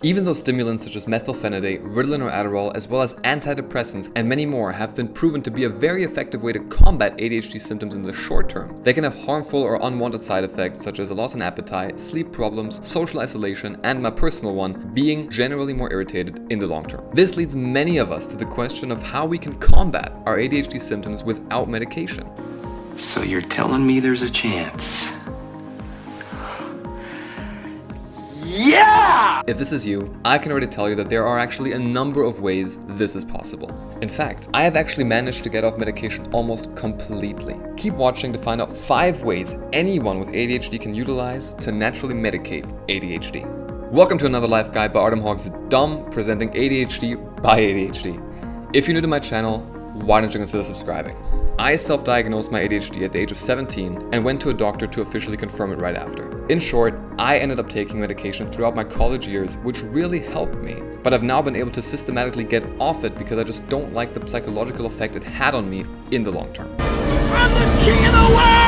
Even though stimulants such as methylphenidate, ritalin or adderal, as well as antidepressants and many more have been proven to be a very effective way to combat ADHD symptoms in the short term, they can have harmful or unwanted side effects such as a loss in appetite, sleep problems, social isolation, and my personal one, being generally more irritated in the long term. This leads many of us to the question of how we can combat our ADHD symptoms without medication. So you're telling me there's a chance? Yeah! If this is you, I can already tell you that there are actually a number of ways this is possible. In fact, I have actually managed to get off medication almost completely. Keep watching to find out 5 ways anyone with ADHD can utilize to naturally medicate ADHD. Welcome to another Life Guide by Artem Hog's Dumb, presenting ADHD by ADHD. If you're new to my channel, why don't you consider subscribing? I self-diagnosed my ADHD at the age of 17 and went to a doctor to officially confirm it right after. In short, I ended up taking medication throughout my college years, which really helped me. But I've now been able to systematically get off it because I just don't like the psychological effect it had on me in the long term. I'm the king of the world!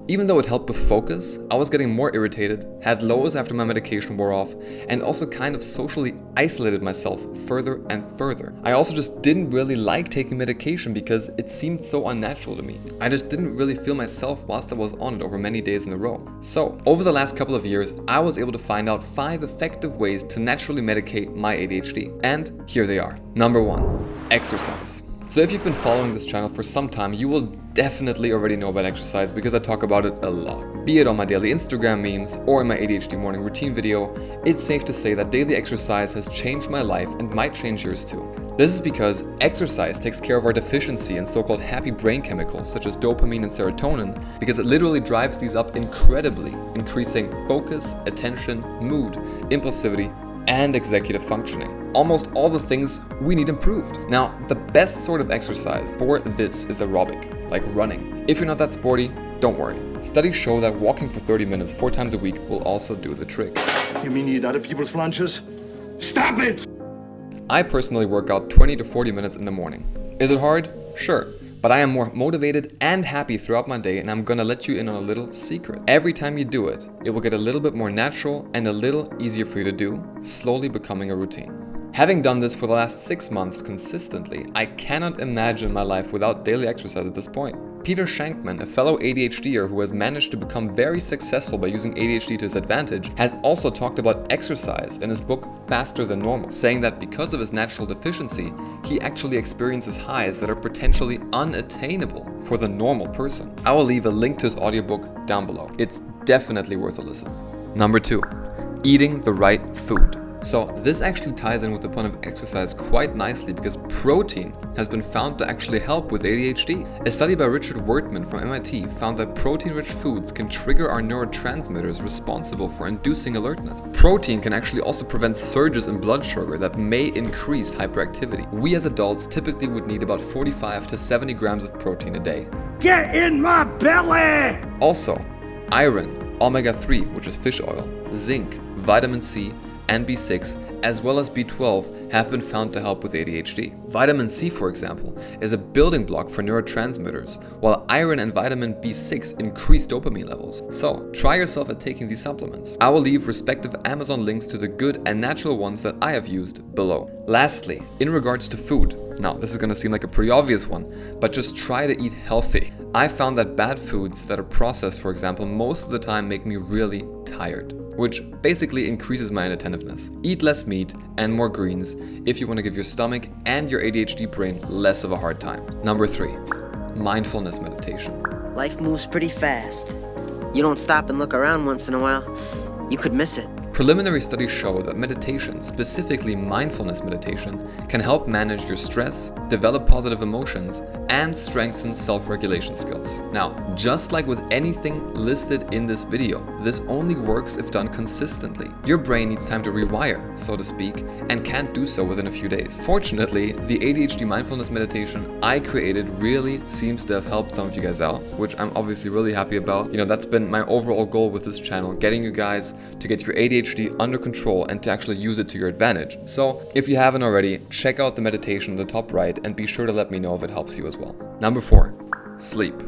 Even though it helped with focus, I was getting more irritated, had lows after my medication wore off, and also kind of socially isolated myself further and further. I also just didn't really like taking medication because it seemed so unnatural to me. I just didn't really feel myself whilst I was on it over many days in a row. So, over the last couple of years, I was able to find out 5 effective ways to naturally medicate my ADHD. And here they are. Number 1, exercise. So if you've been following this channel for some time, you will definitely already know about exercise because I talk about it a lot. Be it on my daily Instagram memes or in my ADHD morning routine video, it's safe to say that daily exercise has changed my life and might change yours too. This is because exercise takes care of our deficiency in so-called happy brain chemicals such as dopamine and serotonin because it literally drives these up incredibly, increasing focus, attention, mood, impulsivity, and executive functioning. Almost all the things we need improved. Now, the best sort of exercise for this is aerobic, like running. If you're not that sporty, don't worry. Studies show that walking for 30 minutes 4 times a week will also do the trick. You mean you eat other people's lunches? Stop it! I personally work out 20 to 40 minutes in the morning. Is it hard? Sure. But I am more motivated and happy throughout my day, and I'm gonna let you in on a little secret. Every time you do it, it will get a little bit more natural and a little easier for you to do, slowly becoming a routine. Having done this for the last 6 months consistently, I cannot imagine my life without daily exercise at this point. Peter Shankman, a fellow ADHDer who has managed to become very successful by using ADHD to his advantage, has also talked about exercise in his book Faster Than Normal, saying that because of his natural deficiency, he actually experiences highs that are potentially unattainable for the normal person. I will leave a link to his audiobook down below. It's definitely worth a listen. Number 2, eating the right food. So this actually ties in with the point of exercise quite nicely because protein has been found to actually help with ADHD. A study by Richard Wertman from MIT found that protein-rich foods can trigger our neurotransmitters responsible for inducing alertness. Protein can actually also prevent surges in blood sugar that may increase hyperactivity. We as adults typically would need about 45 to 70 grams of protein a day. Get in my belly! Also, iron, omega-3, which is fish oil, zinc, vitamin C, and B6, as well as B12, have been found to help with ADHD. Vitamin C, for example, is a building block for neurotransmitters, while iron and vitamin B6 increase dopamine levels. So, try yourself at taking these supplements. I will leave respective Amazon links to the good and natural ones that I have used below. Lastly, in regards to food, now this is going to seem like a pretty obvious one, but just try to eat healthy. I found that bad foods that are processed, for example, most of the time make me really tired, which basically increases my inattentiveness. Eat less meat and more greens if you want to give your stomach and your ADHD brain less of a hard time. Number 3, mindfulness meditation. Life moves pretty fast. You don't stop and look around once in a while, you could miss it. Preliminary studies show that meditation, specifically mindfulness meditation, can help manage your stress, develop positive emotions, and strengthen self-regulation skills. Now, just like with anything listed in this video, this only works if done consistently. Your brain needs time to rewire, so to speak, and can't do so within a few days. Fortunately, the ADHD mindfulness meditation I created really seems to have helped some of you guys out, which I'm obviously really happy about. You know, that's been my overall goal with this channel, getting you guys to get your ADHD under control and to actually use it to your advantage. So if you haven't already, check out the meditation in the top right and be sure to let me know if it helps you as well. Number 4, sleep.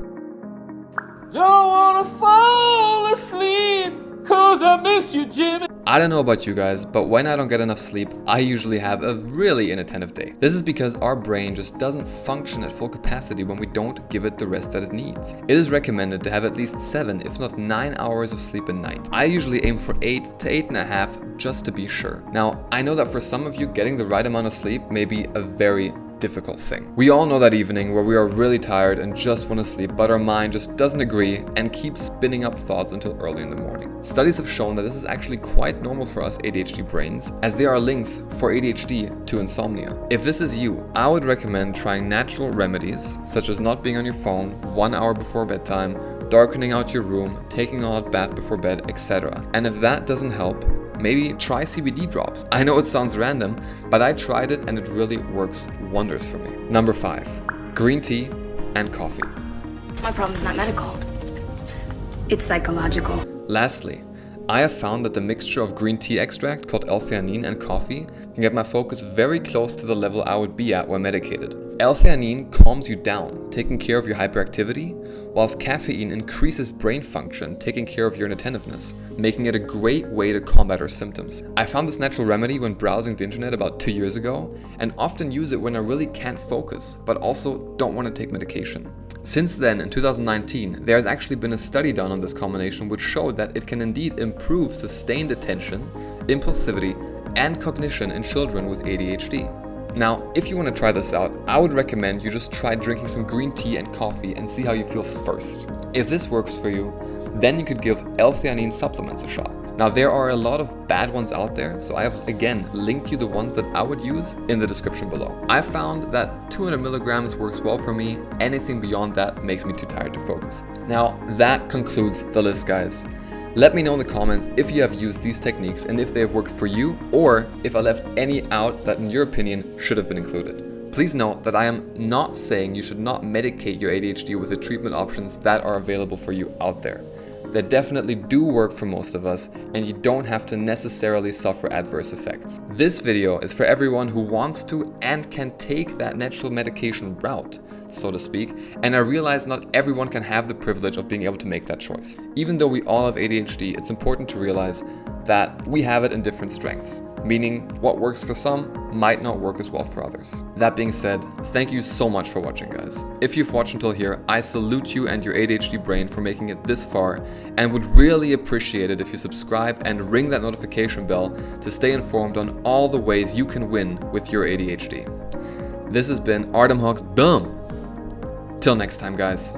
Don't wanna fall asleep, 'cause I miss you, Jimmy. I don't know about you guys, but when I don't get enough sleep, I usually have a really inattentive day. This is because our brain just doesn't function at full capacity when we don't give it the rest that it needs. It is recommended to have at least 7, if not 9 hours of sleep a night. I usually aim for 8 to 8.5 just to be sure. Now, I know that for some of you, getting the right amount of sleep may be a very difficult thing. We all know that evening where we are really tired and just want to sleep, but our mind just doesn't agree and keeps spinning up thoughts until early in the morning. Studies have shown that this is actually quite normal for us ADHD brains, as there are links for ADHD to insomnia. If this is you, I would recommend trying natural remedies, such as not being on your phone 1 hour before bedtime, darkening out your room, taking a hot bath before bed, etc. And if that doesn't help, maybe try CBD drops. I know it sounds random, but I tried it and it really works wonders for me. Number 5, green tea and coffee. My problem's not medical. It's psychological. Lastly, I have found that the mixture of green tea extract called L-Theanine and coffee can get my focus very close to the level I would be at when medicated. L-Theanine calms you down, taking care of your hyperactivity, whilst caffeine increases brain function, taking care of your inattentiveness, making it a great way to combat our symptoms. I found this natural remedy when browsing the internet about 2 years ago, and often use it when I really can't focus, but also don't want to take medication. Since then, in 2019, there has actually been a study done on this combination which showed that it can indeed improve sustained attention, impulsivity, and cognition in children with ADHD. Now, if you want to try this out, I would recommend you just try drinking some green tea and coffee and see how you feel first. If this works for you, then you could give L-Theanine supplements a shot. Now, there are a lot of bad ones out there, so I have again linked you the ones that I would use in the description below. I found that 200 milligrams works well for me. Anything beyond that makes me too tired to focus. Now, that concludes the list, guys. Let me know in the comments if you have used these techniques and if they have worked for you, or if I left any out that in your opinion should have been included. Please note that I am not saying you should not medicate your ADHD with the treatment options that are available for you out there. They definitely do work for most of us, and you don't have to necessarily suffer adverse effects. This video is for everyone who wants to and can take that natural medication route, so to speak, and I realize not everyone can have the privilege of being able to make that choice. Even though we all have ADHD, it's important to realize that we have it in different strengths, meaning what works for some might not work as well for others. That being said, thank you so much for watching, guys. If you've watched until here, I salute you and your ADHD brain for making it this far, and would really appreciate it if you subscribe and ring that notification bell to stay informed on all the ways you can win with your ADHD. This has been Artem Hawks. Till next time, guys.